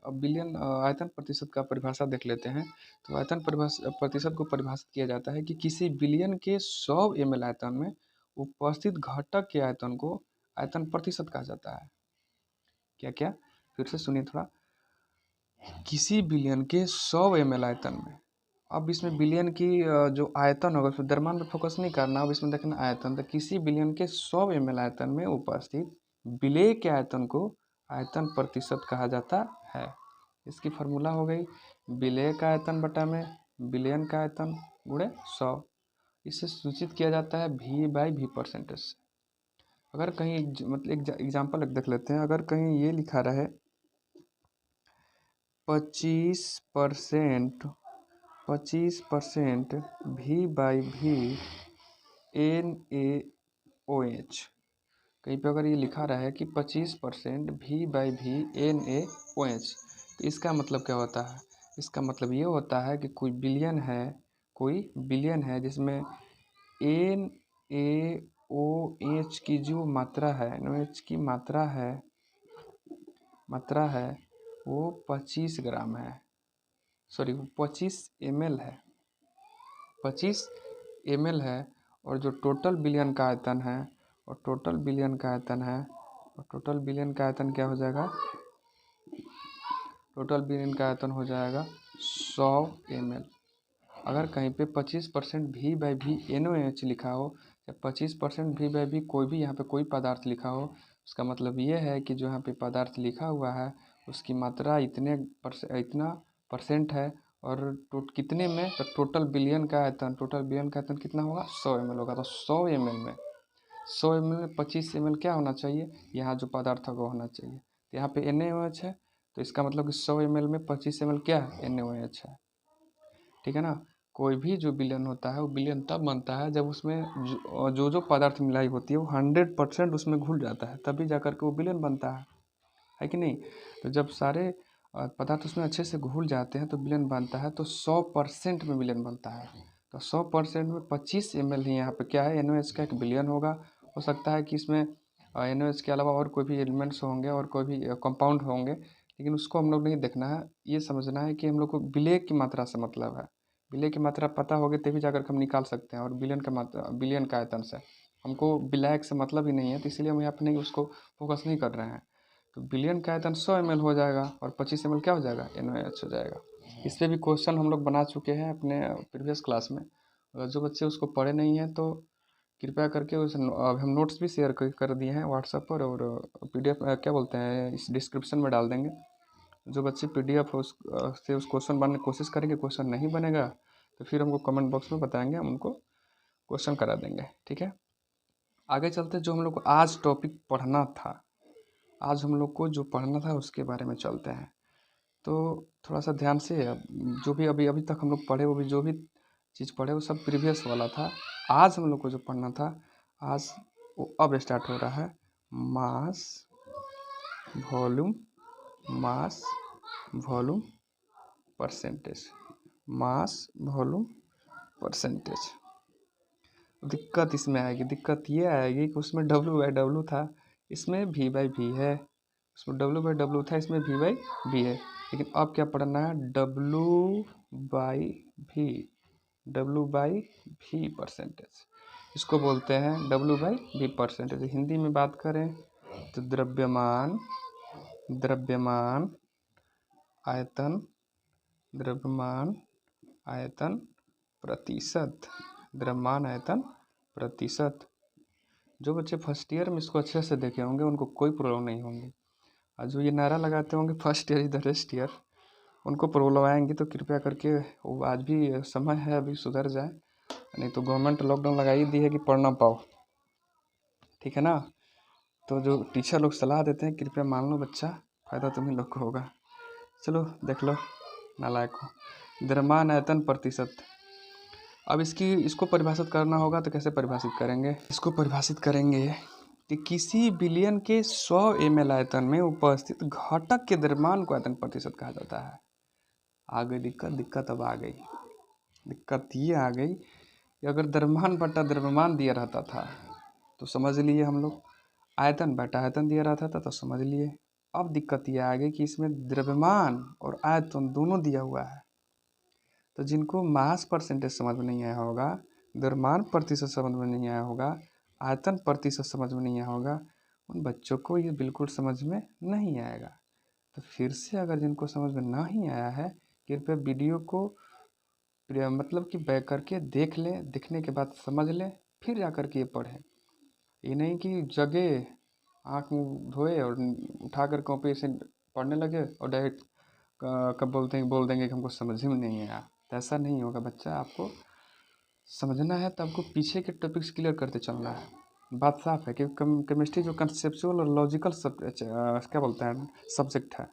अब बिलियन आयतन प्रतिशत का परिभाषा देख लेते हैं। तो आयतन प्रतिशत को परिभाषित किया जाता है कि किसी बिलियन के 100 ml आयतन में उपस्थित घटक के आयतन को आयतन प्रतिशत कहा जाता है। क्या क्या, फिर से सुनिए थोड़ा। किसी बिलियन के 100 ml आयतन में, अब इसमें बिलियन की जो आयतन होगा उसमें द्रव्यमान पर फोकस नहीं करना, अब इसमें देखना आयतन। तो किसी बिलियन के 100 ml आयतन में उपस्थित विलेय के आयतन को आयतन प्रतिशत कहा जाता है। इसकी फार्मूला हो गई विलेय का आयतन बटा में बिलियन का आयतन गुणे 100। इससे सूचित किया जाता है V/V परसेंटेज से। अगर कहीं मतलब एक एग्जाम्पल देख लेते हैं। अगर कहीं ये लिखा रहे 25% V/V NaOH, कहीं पे अगर ये लिखा रहा है कि 25% V/V NaOH, तो इसका मतलब क्या होता है? इसका मतलब ये होता है कि कोई बिलियन है जिसमें NaOH की जो मात्रा है, NaOH की मात्रा है वो 25 ग्राम है, सॉरी 25 ml है, 25 ml है। और जो टोटल बिलियन का आयतन है, और टोटल बिलियन का आयतन क्या हो जाएगा? टोटल बिलियन का आयतन हो जाएगा 100 ml। अगर कहीं पे 25% V/V NaOH लिखा हो या 25% V/V कोई भी यहाँ पे कोई पदार्थ लिखा हो, उसका मतलब ये है कि जो यहाँ पे पदार्थ लिखा हुआ है उसकी मात्रा इतना परसेंट है। और कितने में? तो टोटल बिलियन का आयतन कितना होगा? 100 ml होगा। तो 100 ml में 25 ml क्या होना चाहिए? यहाँ जो पदार्थ होगा होना चाहिए। तो यहाँ पे NaOH है, तो इसका मतलब कि 100 ml में 25 ml क्या है? NaOH है। ठीक है ना। कोई भी जो बिलियन होता है वो बिलियन तब बनता है जब उसमें जो पदार्थ मिलाई होती है वो 100% उसमें घुल जाता है, तभी जाकर के वो बिलियन बनता है कि नहीं? तो जब सारे पदार्थ उसमें अच्छे से घुल जाते हैं तो बिलियन बनता है। तो 100% में बिलियन बनता है। तो 100% में 25 ml ही यहाँ पे क्या है? NaOH का एक बिलियन होगा। हो सकता है कि इसमें NaOH के अलावा और कोई भी एलिमेंट्स होंगे और कोई भी कंपाउंड होंगे, लेकिन उसको हम लोग नहीं देखना है। ये समझना है कि हम लोग को विलेय की मात्रा से मतलब है। विलेय की मात्रा पता होगी तभी जाकर हम निकाल सकते हैं। और बिलियन का आयतन से हमको विलायक से मतलब ही नहीं है, तो इसलिए हम यहाँ पे नहीं उसको फोकस नहीं कर रहे हैं। तो बिलियन का आयतन 100 ml हो जाएगा और 25 ml क्या हो जाएगा? NaOH हो जाएगा। इस पर भी क्वेश्चन हम लोग बना चुके हैं अपने प्रीवियस क्लास में। अगर जो बच्चे उसको पढ़े नहीं हैं तो कृपया करके हम नोट्स भी शेयर कर दिए हैं व्हाट्सएप पर, और PDF क्या बोलते हैं इस डिस्क्रिप्शन में डाल देंगे। जो बच्चे PDF से उस क्वेश्चन बनने की कोशिश करेंगे, क्वेश्चन नहीं बनेगा तो फिर हमको कमेंट बॉक्स में बताएंगे, हम उनको क्वेश्चन करा देंगे। ठीक है, आगे चलते। जो हम लोग को आज टॉपिक पढ़ना था, आज हम लोग को जो पढ़ना था उसके बारे में चलते हैं। तो थोड़ा सा ध्यान से, जो भी अभी तक हम लोग पढ़े, वो भी जो भी चीज़ पढ़े वो सब प्रीवियस वाला था। आज हम लोग को जो पढ़ना था, आज वो अब स्टार्ट हो रहा है। Mass volume percentage. Mass volume percentage. दिक्कत इसमें आएगी, दिक्कत ये आएगी कि उसमें W/W था, इसमें V/V है। उसमें W/W था, इसमें V/V है। लेकिन अब क्या पढ़ना है? W/V percentage. इसको बोलते हैं W/V परसेंटेज। हिंदी में बात करें तो द्रव्यमान आयतन प्रतिशत। जो बच्चे फर्स्ट ईयर में इसको अच्छे से देखे होंगे उनको कोई प्रॉब्लम नहीं होंगी, और जो ये नारा लगाते होंगे first year is the rest year, उनको प्रॉब्लम आएंगी। तो कृपया करके वो आज भी समय है, अभी सुधर जाए, नहीं तो गवर्नमेंट लॉकडाउन लगा ही दी है कि पढ़ ना पाओ। ठीक है ना। तो जो टीचर लोग सलाह देते हैं कृपया मान लो बच्चा, फ़ायदा तुम्हें लोग को होगा। चलो देख लो नालायक हो। द्रव्यमान आयतन प्रतिशत। अब इसको परिभाषित करना होगा तो कैसे परिभाषित करेंगे? इसको परिभाषित करेंगे कि किसी बिलियन के 100 ml आयतन में उपस्थित घटक के द्रव्यमान को आयतन प्रतिशत कहा जाता है। आ गई दिक्कत अब आ गई। दिक्कत ये आ गई कि अगर द्रव्यमान बटा द्रव्यमान दिया रहता था तो समझ लिए हम लोग, आयतन बटा आयतन दिया रहता था तो समझ लिए। अब दिक्कत यह आ गई कि इसमें द्रव्यमान और आयतन दोनों दिया हुआ है। तो जिनको मास परसेंटेज समझ में नहीं आया होगा, द्रव्यमान प्रतिशत समझ में नहीं आया होगा, आयतन प्रतिशत समझ में नहीं आया होगा, उन बच्चों को ये बिल्कुल समझ में नहीं आएगा। तो फिर से अगर जिनको समझ में नहीं आया है, कृपया वीडियो को मतलब कि बैक करके देख लें, देखने के बाद समझ लें, फिर जा कर के ये पढ़ें। ये नहीं कि जगे आँख मुँह धोए और उठा कर कॉपी से पढ़ने लगे और डायरेक्ट कब बोल देंगे कि हमको समझ में नहीं आया। तो ऐसा नहीं होगा बच्चा, आपको समझना है तो आपको पीछे के टॉपिक्स क्लियर करते चलना है। बात साफ है कि केमिस्ट्री जो कंसेप्चुअल और लॉजिकल सब क्या बोलते हैं सब्जेक्ट है।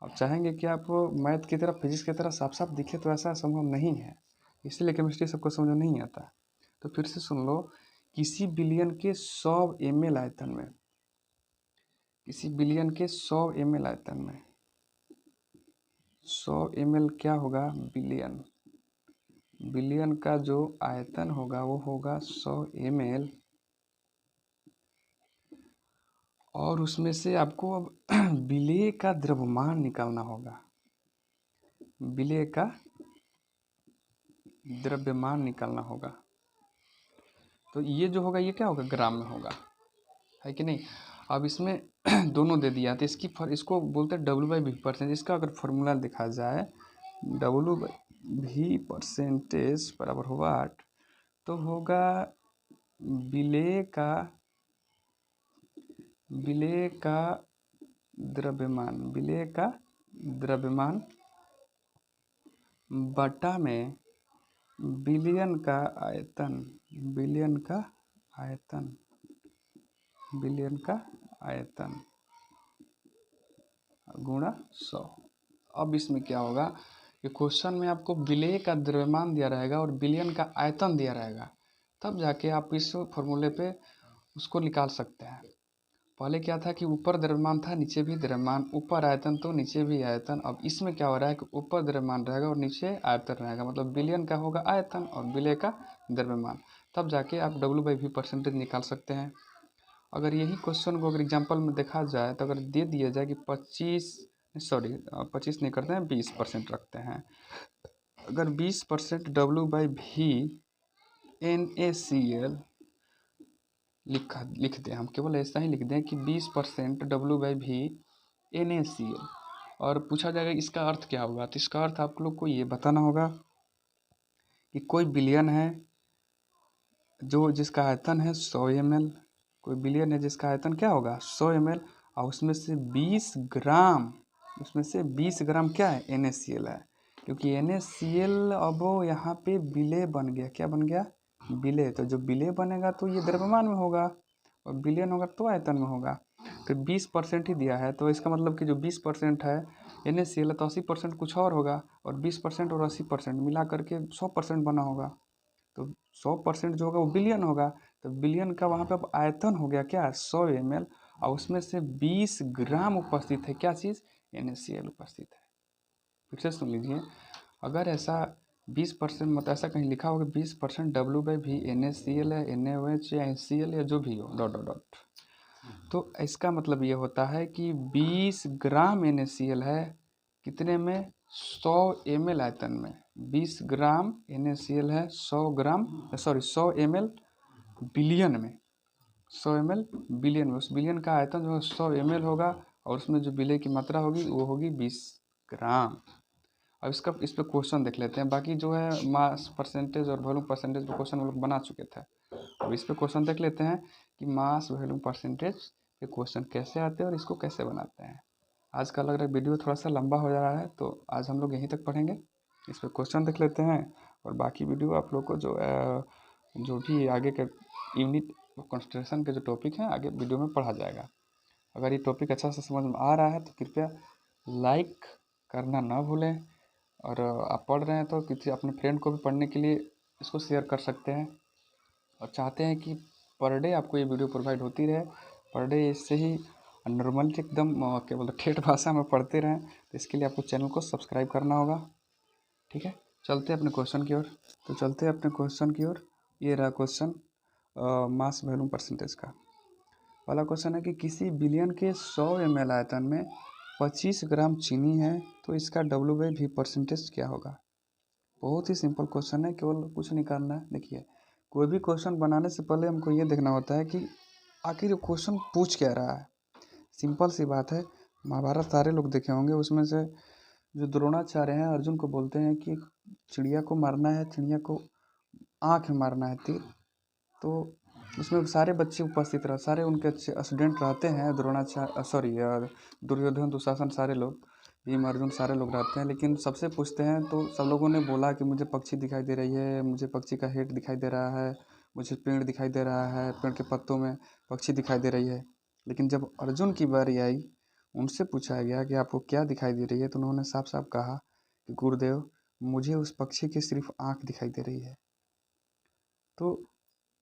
आप चाहेंगे कि आप मैथ की तरह फिजिक्स की तरह साफ साफ दिखे, तो ऐसा संभव नहीं है, इसलिए केमिस्ट्री सबको समझ में नहीं आता। तो फिर से सुन लो, किसी बिलियन के 100 ml आयतन में, किसी बिलियन के 100 ml आयतन में 100 ml क्या होगा, बिलियन। बिलियन का जो आयतन होगा वो होगा 100 ml, और उसमें से आपको अब विलेय का द्रव्यमान निकालना होगा। विलेय का द्रव्यमान निकालना होगा। तो ये जो होगा ये क्या होगा, ग्राम में होगा, है कि नहीं। अब इसमें दोनों दे दिया, तो इसको बोलते हैं W/V%। इसका अगर फॉर्मूला देखा जाए, W/V परसेंटेज बराबर होगा 8, तो होगा विलेय का द्रव्यमान, विलेय का द्रव्यमान बटा में बिलियन का आयतन, बिलियन का आयतन, बिलियन का आयतन गुणा 100। अब इसमें क्या होगा कि क्वेश्चन में आपको विलेय का द्रव्यमान दिया रहेगा और बिलियन का आयतन दिया रहेगा, तब जाके आप इस फॉर्मूले पे उसको निकाल सकते हैं। पहले क्या था कि ऊपर द्रव्यमान था, नीचे भी द्रव्यमान, ऊपर आयतन तो नीचे भी आयतन। अब इसमें क्या हो रहा है कि ऊपर द्रव्यमान रहेगा और नीचे आयतन रहेगा, मतलब बिलियन का होगा आयतन और विलेय का द्रव्यमान, तब जाके आप W/V% निकाल सकते हैं। अगर यही क्वेश्चन को अगर एग्जाम्पल में देखा जाए, तो अगर दे दिया जाए कि 25 नहीं करते हैं, 20% रखते हैं। अगर 20% W/V NaCl लिख दें, हम केवल ऐसा ही लिख दें कि 20% W/V NaCl, और पूछा जाएगा इसका अर्थ क्या होगा, तो इसका अर्थ आप लोग को ये बताना होगा कि कोई बिलियन है जिसका आयतन है 100 ml, कोई बिलियन है जिसका आयतन क्या होगा 100 ml, और उसमें से 20 ग्राम क्या है, NaCl है। क्योंकि NaCl अब यहाँ पे विलेय बन गया, क्या बन गया, विलेय। तो जो विलेय बनेगा तो ये द्रव्यमान में होगा, और बिलियन होगा तो आयतन में होगा। तो 20% ही दिया है, तो इसका मतलब कि जो 20% है NaCl, तो 80% कुछ और होगा, और 20% और 80% मिला करके 100% बना होगा। तो 100% जो होगा वो बिलियन होगा। तो बिलियन का वहाँ पे अब आयतन हो गया क्या, 100 ml, और उसमें से 20 ग्राम उपस्थित है, क्या चीज़, NaCl उपस्थित है। फिर से सुन लीजिए, अगर ऐसा 20% मतलब ऐसा कहीं लिखा होगा 20% W/V NaCl है, NaOH या NCl या जो भी हो डॉट डॉट डॉट, तो इसका मतलब ये होता है कि 20 ग्राम NaCl है, कितने में, 100 ml आयतन में। 20 ग्राम NaCl है 100 ml बिलियन में, 100 ml बिलियन में। उस बिलियन का आयतन जो है 100 ml होगा, और उसमें जो विलेय की मात्रा होगी वो होगी 20 ग्राम। अब इस पे क्वेश्चन देख लेते हैं। बाकी जो है मास परसेंटेज और वॉल्यूम परसेंटेज पे क्वेश्चन हम लोग बना चुके थे। अब इस पे क्वेश्चन देख लेते हैं कि मास वॉल्यूम परसेंटेज के क्वेश्चन कैसे आते हैं और इसको कैसे बनाते हैं। आज का लग रहा है वीडियो थोड़ा सा लंबा हो जा रहा है, तो आज हम लोग यहीं तक पढ़ेंगे। इस पर क्वेश्चन देख लेते हैं, और बाकी वीडियो आप लोग को जो भी आगे के यूनिट कंसंट्रेशन के जो टॉपिक हैं आगे वीडियो में पढ़ा जाएगा। अगर ये टॉपिक अच्छा से समझ में आ रहा है तो कृपया लाइक करना ना भूलें, और आप पढ़ रहे हैं तो किसी अपने फ्रेंड को भी पढ़ने के लिए इसको शेयर कर सकते हैं, और चाहते हैं कि पर डे आपको ये वीडियो प्रोवाइड होती रहे, पर डे इससे ही नॉर्मल एकदम क्या बोलते ठेठ भाषा में पढ़ते रहें। तो इसके लिए आपको चैनल को सब्सक्राइब करना होगा। ठीक है, चलते हैं अपने क्वेश्चन की ओर। तो चलते हैं अपने क्वेश्चन की ओर। ये रहा क्वेश्चन मास वॉल्यूम परसेंटेज का। पहला क्वेश्चन है कि किसी बिलियन के 100 ml आयतन में 25 ग्राम चीनी है तो इसका W/V परसेंटेज क्या होगा। बहुत ही सिंपल क्वेश्चन है, केवल कुछ नहीं करना है। देखिए, कोई भी क्वेश्चन बनाने से पहले हमको ये देखना होता है कि आखिर क्वेश्चन पूछ क्या रहा है। सिंपल सी बात है, महाभारत सारे लोग देखे होंगे, उसमें से जो द्रोणाचार्य हैं अर्जुन को बोलते हैं कि चिड़िया को मारना है, चिड़िया को आँख में मारना है तीर, तो उसमें सारे बच्चे उपस्थित रह, सारे उनके अच्छे स्टूडेंट रहते हैं, दुर्योधन, दुशासन, सारे लोग, भीम, अर्जुन, सारे लोग रहते हैं। लेकिन सबसे पूछते हैं तो सब लोगों ने बोला कि मुझे पक्षी दिखाई दे रही है, मुझे पक्षी का हेड दिखाई दे रहा है, मुझे पेड़ दिखाई दे रहा है, पेड़ के पत्तों में पक्षी दिखाई दे रही है। लेकिन जब अर्जुन की बारी आई, उनसे पूछा गया कि आपको क्या दिखाई दे रही है, तो उन्होंने साफ साफ कहा कि गुरुदेव, मुझे उस पक्षी की सिर्फ आँख दिखाई दे रही है। तो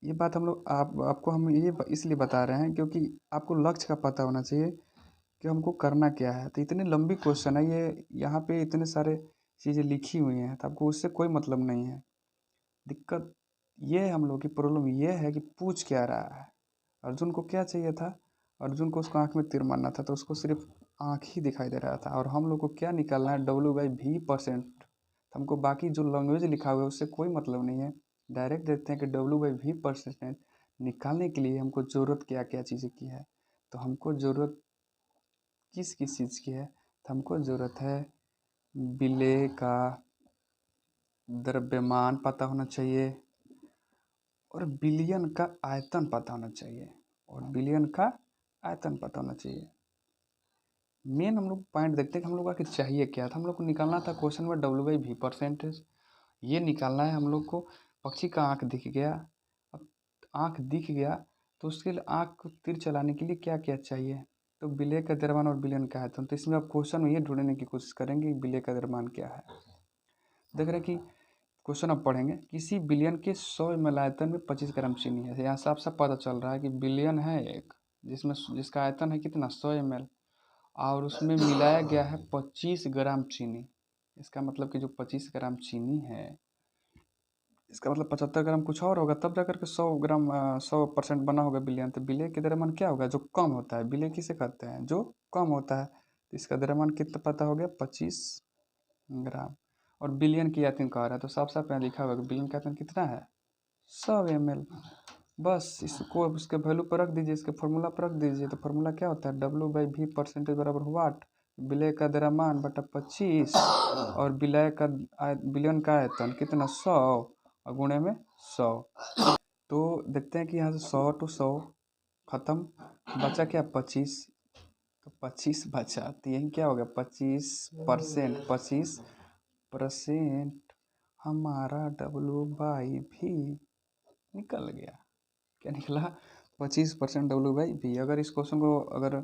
ये बात हम लोग आपको हम ये इसलिए बता रहे हैं क्योंकि आपको लक्ष्य का पता होना चाहिए कि हमको करना क्या है। तो इतनी लंबी क्वेश्चन है ये, यहाँ पे इतने सारे चीज़ें लिखी हुई हैं, तो आपको उससे कोई मतलब नहीं है। दिक्कत ये है, हम लोग की प्रॉब्लम ये है कि पूछ क्या रहा है। अर्जुन को क्या चाहिए था, अर्जुन को उसको आँख में तीर मारना था, तो उसको सिर्फ आँख ही दिखाई दे रहा था। और हम लोग को क्या निकालना है, W/V परसेंट। हमको बाकी जो लैंग्वेज लिखा हुआ है उससे कोई मतलब नहीं है, डायरेक्ट देखते हैं कि W/V परसेंट निकालने के लिए हमको ज़रूरत क्या क्या चीज़ें की है। तो हमको ज़रूरत किस किस चीज़ की है, तो हमको ज़रूरत है विलेय का द्रव्यमान पता होना चाहिए, और बिलियन का आयतन पता होना चाहिए, और बिलियन का आयतन पता होना चाहिए। मेन हम लोग पॉइंट देखते हैं कि हम लोग का चाहिए क्या था। हम लोग को निकालना था क्वेश्चन में W/V परसेंटेज, ये निकालना है हम लोग को। पक्षी का आँख दिख गया, अब आँख दिख गया तो उसके लिए आँख को तीर चलाने के लिए क्या क्या चाहिए, तो विलेय का द्रव्यमान और बिलियन का आयतन। तो इसमें आप क्वेश्चन में ये ढूंढने की कोशिश करेंगे कि विलेय का द्रव्यमान क्या है। देख रहे कि क्वेश्चन अब पढ़ेंगे, किसी बिलियन के 100 ml आयतन में 25 ग्राम चीनी है। यहाँ साफ साफ पता चल रहा है कि बिलियन है एक, जिसका आयतन है कितना, 100 ml, और उसमें मिलाया गया है 25 ग्राम चीनी। इसका मतलब कि जो 25 ग्राम चीनी है, इसका मतलब 75 ग्राम कुछ और होगा, तब जाकर के 100% बना होगा बिलियन। तो विलेय के द्रव्यमान क्या होगा, जो कम होता है। विलेय किसे कहते हैं, जो कम होता है। तो इसका द्रव्यमान कितना पता हो गया, 25 ग्राम। और बिलियन की आयतन कह रहा है, तो साफ साफ यहाँ लिखा हुआ है कि बिलियन का आयतन कितना है, 100 ml। बस इसको उसके वैल्यू पर रख दीजिए, इसके फॉर्मूला पर रख दीजिए। तो फॉर्मूला क्या होता है, W/V परसेंटेज बराबर वाट, विलेय का द्रव्यमान बटा 25, और बिलियन का आयतन कितना, 100, और गुणे में 100। तो देखते हैं कि यहाँ से 100 to 100 खत्म, बचा क्या, 25। तो 25 बचा, तो यही क्या हो गया, 25%। 25% हमारा W/V निकल गया। क्या निकला, 25% W/V। अगर इस क्वेश्चन को अगर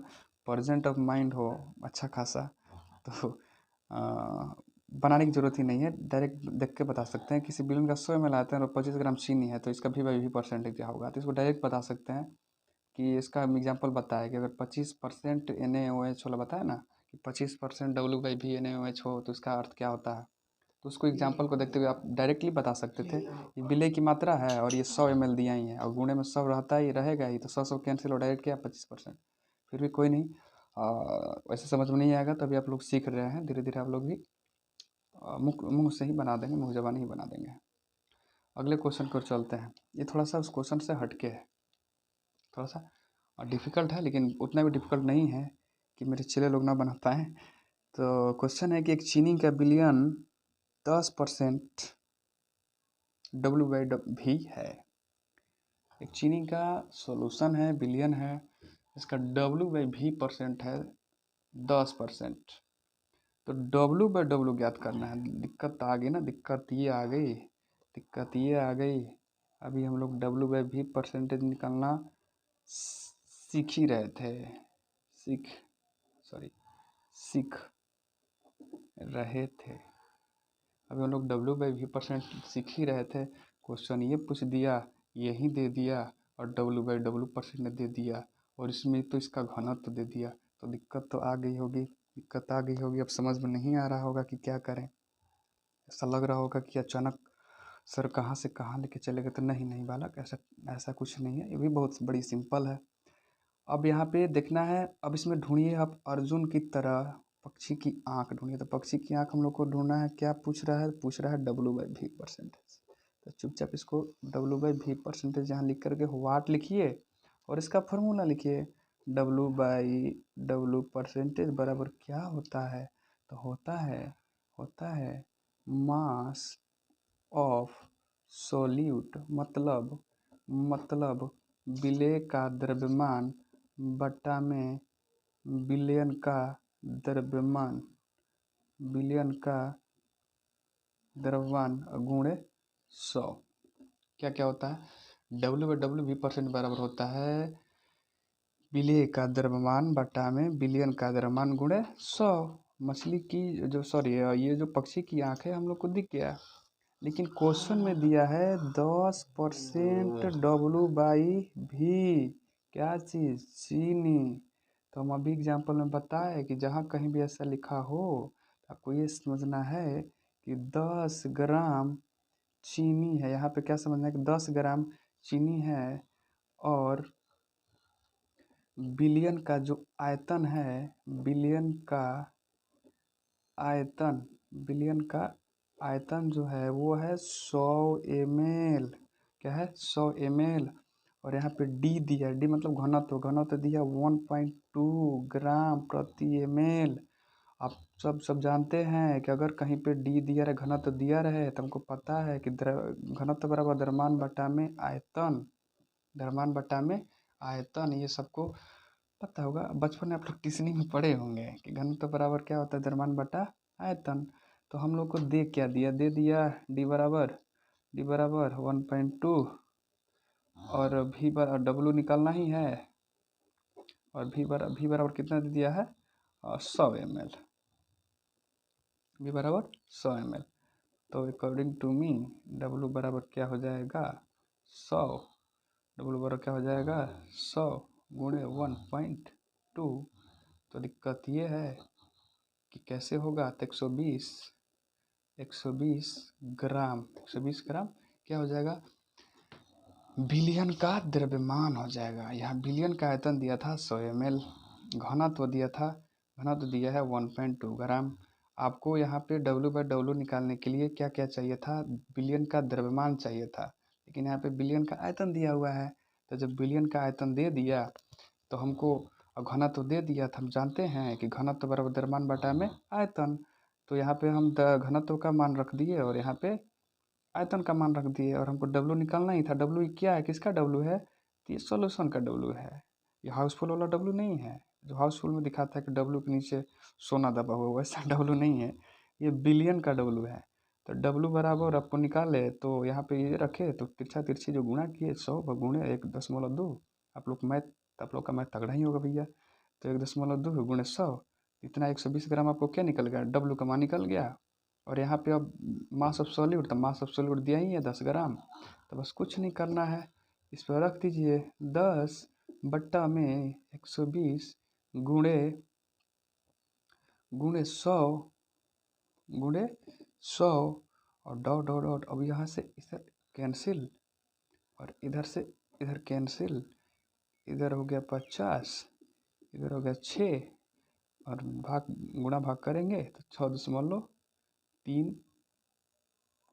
प्रेजेंट ऑफ माइंड हो अच्छा खासा, तो बनाने की ज़रूरत ही नहीं है, डायरेक्ट देख के बता सकते हैं। किसी बिलियन का 100 ml आते हैं और 25 ग्राम चीनी है, तो इसका V/V परसेंटेज क्या होगा। तो इसको डायरेक्ट बता सकते हैं कि इसका एग्जांपल बताया कि अगर 25% NaOH वाला बताया ना, कि 25% W/V NaOH हो, तो इसका अर्थ क्या होता है। तो उसको एग्जांपल को देखते हुए आप डायरेक्टली बता सकते थे, ये विलेय की मात्रा है और ये 100 ml दिया ही है, और गुणे में 100 रहता ही रहेगा ही, तो 100 कैंसिल हो, डायरेक्ट क्या, 25%। फिर भी कोई नहीं, वैसे समझ में नहीं आएगा तो अभी आप लोग सीख रहे हैं, धीरे धीरे आप लोग भी मुँह से ही बना देंगे, मुँह ज़बानी ही बना देंगे। अगले क्वेश्चन को चलते हैं। ये थोड़ा सा उस क्वेश्चन से हटके है, थोड़ा सा डिफ़िकल्ट है, लेकिन उतना भी डिफ़िकल्ट नहीं है कि मेरे चेले लोग ना बना पाएँ। तो क्वेश्चन है कि एक चीनी का बिलियन 10% W/V है। एक चीनी का सॉल्यूशन है, बिलियन है, इसका W/V परसेंट है 10%। तो W/W ज्ञात करना है। दिक्कत आ गई ना, दिक्कत ये आ गई। अभी हम लोग W/V परसेंटेज निकालना सीख ही रहे थे, सीख रहे थे। अभी हम लोग W/V परसेंट सीख ही रहे थे। क्वेश्चन ये पूछ दिया, यही दे दिया, और W/W परसेंट दे दिया, और इसमें तो इसका घनत्व दे दिया। तो दिक्कत तो आ गई होगी। अब समझ में नहीं आ रहा होगा कि क्या करें। ऐसा लग रहा होगा कि अचानक सर कहाँ से कहाँ लेके चले गए। तो नहीं बालक, ऐसा कुछ नहीं है, ये भी बहुत बड़ी सिंपल है। अब यहाँ पे देखना है, अब इसमें ढूंढिए आप अर्जुन की तरह पक्षी की आंख ढूंढिए। तो पक्षी की आंख हम लोग को ढूंढना है, क्या पूछ रहा है W/V%। तो चुपचाप इसको W/V% यहाँ लिख करके वाट लिखिए और इसका फॉर्मूला लिखिए। W/W% बराबर क्या होता है? तो होता है मास ऑफ सोल्यूट, मतलब विलेय का द्रव्यमान बटा में विलयन का द्रव्यमान गुणे 100। क्या क्या होता है? W/W/V% बराबर होता है विलेय का द्रव्यमान बटा में विलयन का द्रव्यमान गुणे 100। मछली की जो सॉरी ये जो पक्षी की आंख है हम लोग को दिख गया, लेकिन क्वेश्चन में दिया है 10% W/V। क्या चीज़? चीनी। तो हम अभी एग्जाम्पल में बताए कि जहाँ कहीं भी ऐसा लिखा हो तो आपको ये समझना है कि 10 ग्राम चीनी है। यहाँ पे क्या समझना है कि 10 ग्राम चीनी है और बिलियन का जो आयतन है, बिलियन का आयतन जो है वो है 100 ml। क्या है? 100 ml। और यहाँ पे डी दिया, डी मतलब घनत्व दिया 1.2 ग्राम प्रति ml। आप सब जानते हैं कि अगर कहीं पे डी दिया रहे, घनत्व दिया रहे, तो हमको पता है कि घनत्व बराबर द्रव्यमान बटा में आयतन। ये सबको पता होगा, बचपन में आप लोग टिस्नी में पढ़े होंगे कि घनत्व बराबर क्या होता है? द्रव्यमान बटा आयतन। तो हम लोग को क्या दिया? दे दिया डी बराबर 1.2 और W निकालना ही है, और V बराबर कितना दे दिया है? 100 ml। V बराबर 100 ml। तो अकॉर्डिंग टू मी W बराबर क्या हो जाएगा? 100। W बराबर क्या हो जाएगा? 100 गुणे 1.2। तो दिक्कत ये है कि कैसे होगा? तो 120 ग्राम क्या हो जाएगा? बिलियन का द्रव्यमान हो जाएगा। यहाँ बिलियन का आयतन दिया था 100 ml, घनत्व दिया है 1.2 ग्राम। आपको यहाँ पे W/W निकालने के लिए क्या क्या चाहिए था? बिलियन का द्रव्यमान चाहिए था, लेकिन यहाँ पे बिलियन का आयतन दिया हुआ है। तो जब बिलियन का आयतन दे दिया तो हमको घनत्व दे दिया था। हम जानते हैं कि घनत्व बराबर द्रव्यमान बटा में आयतन। तो यहाँ पे हम घनत्व का मान रख दिए और यहाँ पे आयतन का मान रख दिए, और हमको W निकालना ही था। W क्या है? किसका W है? तो ये सॉल्यूशन का W है। ये हाउसफुल वाला W नहीं है, जो हाउसफुल में दिखाता है कि W के नीचे सोना दबा हुआ, वैसा W नहीं है। ये बिलियन का W है। तो W बराबर आपको निकाले तो यहाँ पे ये रखे तो तिरछी जो गुणा किए 100 गुणे 1.2। आप लोग का मैथ तगड़ा ही होगा भैया। तो 1.2 गुणे 100 इतना 120 ग्राम आपको क्या निकल गया? W का मान निकल गया। और यहाँ पे अब मास ऑफ सॉल्यूट, तो मास ऑफ सॉल्यूट दिया ही है 10 ग्राम। तो बस कुछ नहीं करना है, इस पर रख दीजिए 10 बट्टा में 120 गुणे 100 और डॉट डॉट डॉट। अब यहाँ से इधर कैंसिल और इधर से इधर कैंसिल, इधर हो गया 50, इधर हो गया 6 और गुणा भाग करेंगे तो 6.3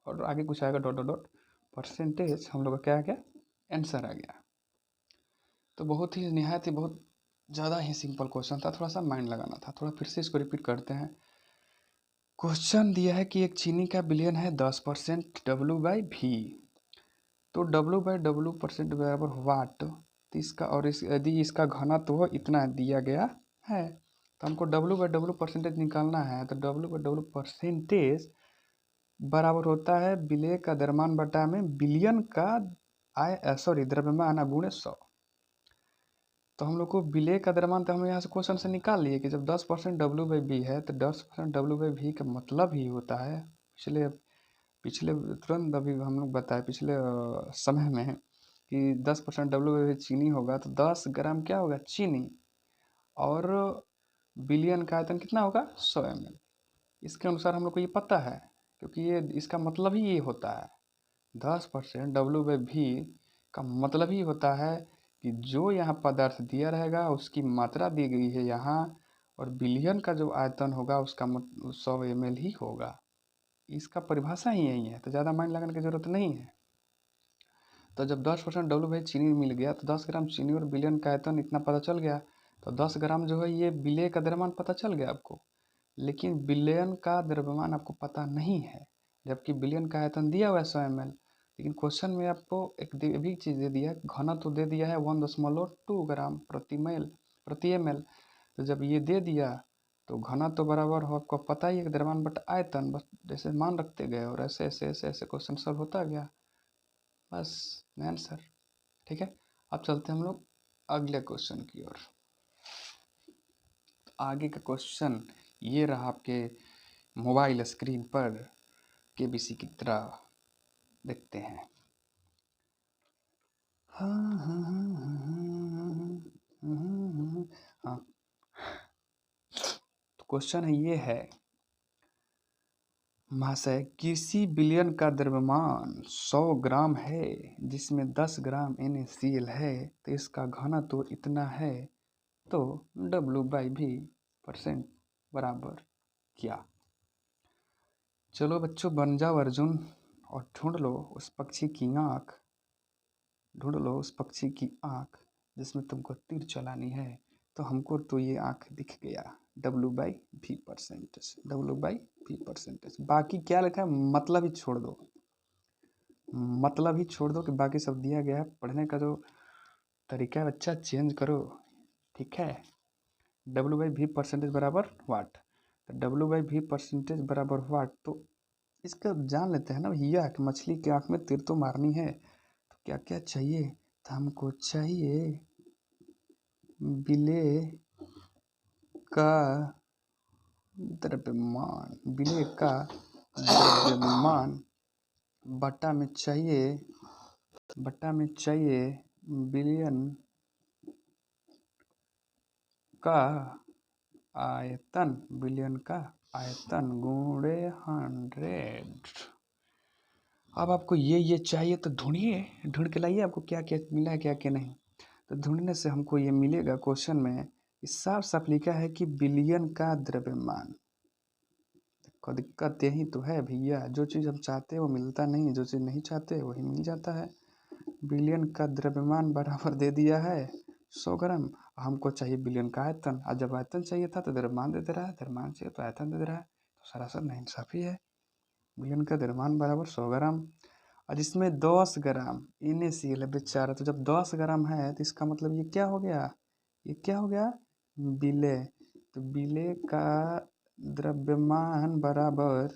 और आगे कुछ आएगा डॉट डॉट डॉट परसेंटेज। हम लोग का क्या आ गया? आंसर आ गया। तो बहुत ही निहायत ही बहुत ज़्यादा ही सिंपल क्वेश्चन था, थोड़ा सा माइंड लगाना था। थोड़ा फिर से इसको रिपीट करते हैं। क्वेश्चन दिया है कि एक चीनी का बिलियन है 10% W/V। तो W/W% बराबर वाट। तो इसका और यदि इसका घनत्व इतना दिया गया है तो हमको W/W% निकालना है। तो W/W% बराबर होता है विलेय का द्रव्यमान बटा में विलयन का द्रव्यमान गुणे 100। तो हम लोग को विलेय का द्रव्यमान तो हम यहाँ से क्वेश्चन से निकाल लिए कि जब 10% W/V है तो 10% W/V का मतलब ही होता है, पिछले तुरंत अभी हम लोग बताए पिछले समय में कि 10% W/V चीनी होगा तो 10 ग्राम क्या होगा? चीनी। और बिलियन का आयतन कितना होगा? 100 ml। इसके अनुसार हम लोग को ये पता है, क्योंकि ये इसका मतलब ही ये होता है। 10% W/V का मतलब ही होता है कि जो यहाँ पदार्थ दिया रहेगा उसकी मात्रा दी गई है यहाँ, और बिलियन का जो आयतन होगा उसका 100 ml ही होगा। इसका परिभाषा ही यही है, तो ज़्यादा माइंड लगाने की ज़रूरत नहीं है। तो जब 10% WH चीनी मिल गया तो 10 ग्राम चीनी और बिलियन का आयतन इतना पता चल गया, तो 10 ग्राम जो है ये विलेय का द्रव्यमान पता चल गया आपको, लेकिन बिलियन का द्रव्यमान आपको पता नहीं है, जबकि बिलियन का आयतन दिया हुआ है 100 ml। लेकिन क्वेश्चन में आपको एक भी चीज़ दे दिया है, घनत्व तो दे दिया है 1.2 ग्राम प्रति ml। तो जब ये दे दिया तो घनत्व तो बराबर हो, आपको पता ही है द्रव्यमान बट आयतन, बस जैसे मान रखते गए और ऐसे ऐसे ऐसे ऐसे क्वेश्चन सॉल्व होता गया, बस आंसर। ठीक है, अब चलते हैं हम लोग अगले क्वेश्चन की ओर। आगे का क्वेश्चन ये रहा आपके मोबाइल स्क्रीन पर, केबीसी की तरह देखते हैं। हाँ, तो क्वेश्चन है ये है, महाशय किसी बिलियन का द्रव्यमान 100 ग्राम है जिसमें 10 ग्राम NaCl है, तो इसका घनत्व तो इतना है, तो W/V% बराबर क्या। चलो बच्चों बन जाओ अर्जुन और ढूंढ लो उस पक्षी की आँख, ढूंढ लो उस पक्षी की आँख जिसमें तुमको तीर चलानी है। तो हमको तो ये आँख दिख गया, W/V%। बाकी क्या लिखा है मतलब ही छोड़ दो, मतलब ही छोड़ दो कि बाकी सब दिया गया है। पढ़ने का जो तरीका है बच्चा चेंज करो, ठीक है। W/V% बराबर वाट, तो W/V% बराबर वाट, तो इसका जान लेते हैं ना भैया कि मछली की आँख में तीर तो मारनी है, तो क्या क्या चाहिए, तो हमको चाहिए विलेय का द्रव्यमान, विलेय का द्रव्यमान बटा में चाहिए बिलियन का आयतन, बिलियन का आयतन गुणे 100। अब आपको ये चाहिए तो ढूंढिए, ढूंढ के लाइए आपको क्या क्या मिला है क्या क्या नहीं। तो ढूंढने से हमको ये मिलेगा, क्वेश्चन में साफ साफ लिखा है कि बिलियन का द्रव्यमान। देखो दिक्कत यही तो है भैया, जो चीज़ हम चाहते हैं वो मिलता नहीं, जो चीज़ नहीं चाहते वही मिल जाता है। बिलियन का द्रव्यमान बराबर दे दिया है 100 ग्राम, हमको चाहिए बिलियन का आयतन, और जब आयतन चाहिए था तो द्रव्यमान दे रहा है, द्रव्यमान चाहिए तो आयतन दे रहा है, तो सरासर नाइंसाफ़ी है। बिलियन का द्रव्यमान बराबर 100 ग्राम, और जिसमें 10 ग्राम NaCl है बेचारा, तो जब 10 ग्राम है तो इसका मतलब ये क्या हो गया, ये क्या हो गया विलेय। तो विलेय का द्रव्यमान बराबर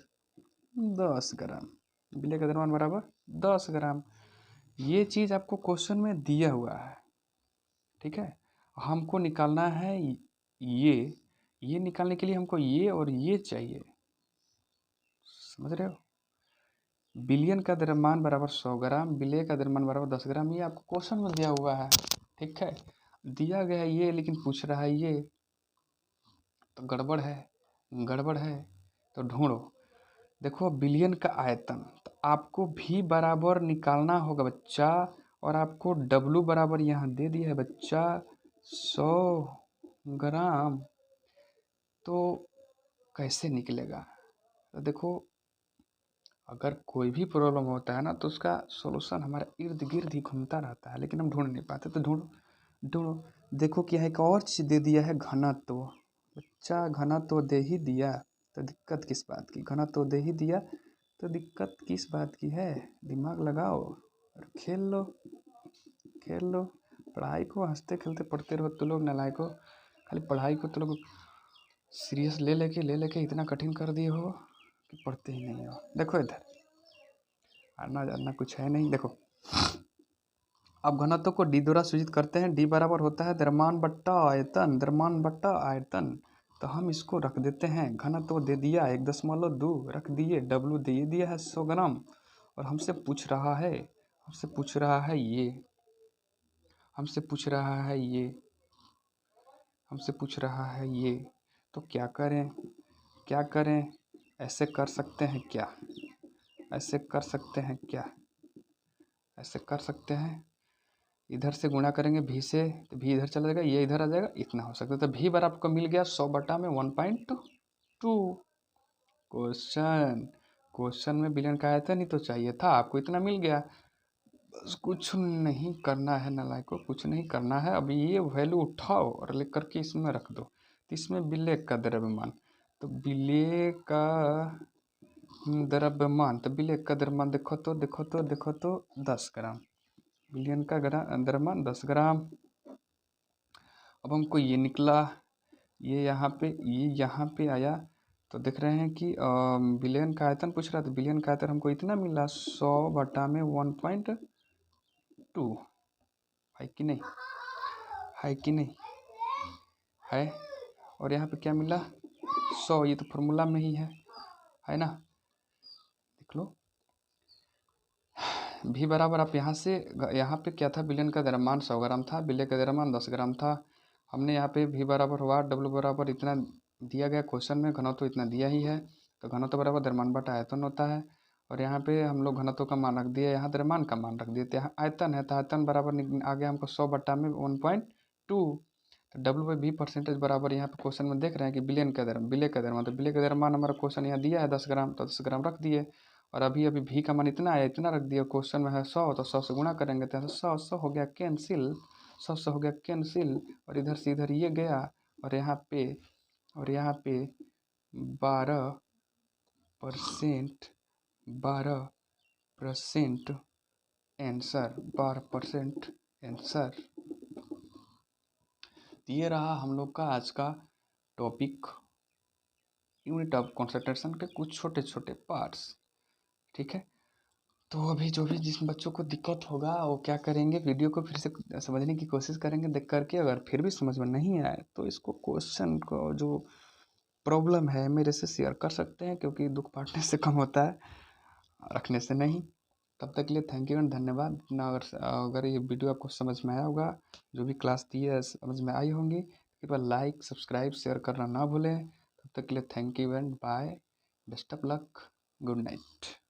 10 ग्राम, विलेय का द्रव्यमान बराबर 10 ग्राम। ये चीज़ आपको क्वेश्चन में दिया हुआ है, ठीक है। हमको निकालना है ये निकालने के लिए हमको ये और ये चाहिए, समझ रहे हो। बिलियन का द्रव्यमान बराबर 100 ग्राम, विलेय का द्रव्यमान बराबर 10 ग्राम, ये आपको क्वेश्चन में दिया हुआ है, ठीक है। दिया गया है ये, लेकिन पूछ रहा है ये, तो गड़बड़ है, गड़बड़ है। तो ढूंढो, देखो बिलियन का आयतन, तो आपको भी बराबर निकालना होगा बच्चा, और आपको W बराबर यहाँ दे दिया है बच्चा 100 ग्राम, तो कैसे निकलेगा। तो देखो अगर कोई भी प्रॉब्लम होता है ना तो उसका सॉल्यूशन हमारे इर्द गिर्द ही घूमता रहता है, लेकिन हम ढूंढ नहीं पाते। तो ढूंढो ढूंढो, देखो क्या है, एक और चीज़ दे दिया है घनत्व। बच्चा घनत्व दे ही दिया तो दिक्कत किस बात की, घनत्व दे ही दिया तो दिक्कत किस बात की है। दिमाग लगाओ और खेल लो, खेल लो। पढ़ाई को हंसते खेलते पढ़ते रहो तो लोग नालायको, खाली पढ़ाई को तो लोग सीरियस ले लेके इतना कठिन कर दिए हो कि पढ़ते ही नहीं हो। देखो इधर आना जानना कुछ है नहीं। देखो अब घनत्व को डी द्वारा सूचित करते हैं, डी बराबर होता है द्रव्यमान बट्टा आयतन, द्रव्यमान बट्टा आयतन। तो हम इसको रख देते हैं, घनत्व दे दिया 1.2 रख दिए, डब्लू दे दिया है 100 ग्राम, और हमसे पूछ रहा है, हमसे पूछ रहा है ये, हमसे पूछ रहा है ये, हमसे पूछ रहा है ये। तो क्या करें, क्या करें, ऐसे कर सकते हैं क्या, ऐसे कर सकते हैं क्या, ऐसे कर सकते हैं, इधर से गुणा करेंगे भी से तो भी इधर चला जाएगा, ये इधर आ जाएगा, इतना हो सकता है। तो भी बराबर आपको मिल गया 100 बटा में 1.2। क्वेश्चन क्वेश्चन में बिलियन का आयतन ही तो चाहिए था, आपको इतना मिल गया। बस कुछ नहीं करना है नालायक को, कुछ नहीं करना है। अभी ये वैल्यू उठाओ और लेकर के इसमें रख दो। तो इसमें विलेय का द्रव्यमान, तो विलेय का द्रव्यमान, तो विलेय का द्रव्यमान देखो तो 10 ग्राम। बिलियन का द्रव्यमान 10 ग्राम। अब हमको ये निकला, ये यहाँ पे आया। तो देख रहे हैं कि बिलियन का आयतन पूछ रहा था, बिलियन का आयतन हमको इतना मिला 100 बटा में 1.2। है कि नहीं, है कि नहीं है। और यहाँ पे क्या मिला 100, ये तो फॉर्मूला में ही है ना। देख लो भी बराबर, आप यहाँ पे क्या था, बिलियन का द्रव्यमान 100 ग्राम था, विलेय का द्रव्यमान 10 ग्राम था। हमने यहाँ पे भी बराबर हुआ डब्ल्यू बराबर इतना दिया गया क्वेश्चन में, घनत्व तो इतना दिया ही है। तो घनत्व बराबर द्रव्यमान बटा आयतन होता है। और यहाँ पे हम लोग घनत्व का मान रख दिया, यहाँ द्रव्यमान का मान रख दिए। तो यहाँ आयतन है, तो आयतन बराबर आ गया हमको 100 बटा में 1.2। तो डब्ल्यू बाई बी परसेंटेज बराबर, यहाँ पे क्वेश्चन में देख रहे हैं कि विलेय का द्रव्यमान, तो विलेय का द्रव्यमान हमारा क्वेश्चन यहाँ दिया है 10 ग्राम, तो 10 ग्राम रख दिए। और अभी भी का मान इतना आया, इतना रख दिया। क्वेश्चन में है 100, तो 100 से गुणा करेंगे तो 100 हो गया कैंसिल, 100 हो गया कैंसिल। और इधर से इधर ये गया, और यहाँ पे 12% 12% आंसर, 12% आंसर। ये रहा हम लोग का आज का टॉपिक, यूनिट ऑफ कंसंट्रेशन के कुछ छोटे छोटे पार्ट्स। ठीक है, तो अभी जो भी जिस बच्चों को दिक्कत होगा वो क्या करेंगे, वीडियो को फिर से समझने की कोशिश करेंगे देख करके। अगर फिर भी समझ में नहीं आए तो इसको क्वेश्चन को जो प्रॉब्लम है मेरे से शेयर कर सकते हैं, क्योंकि दुख बांटने से कम होता है, रखने से नहीं। तब तक के लिए थैंक यू एंड धन्यवाद ना। अगर ये वीडियो आपको समझ में आया होगा, जो भी क्लास दी है समझ में आई होंगी, कृपया लाइक सब्सक्राइब शेयर करना ना भूलें। तब तक के लिए thank you and bye, best of luck, good night.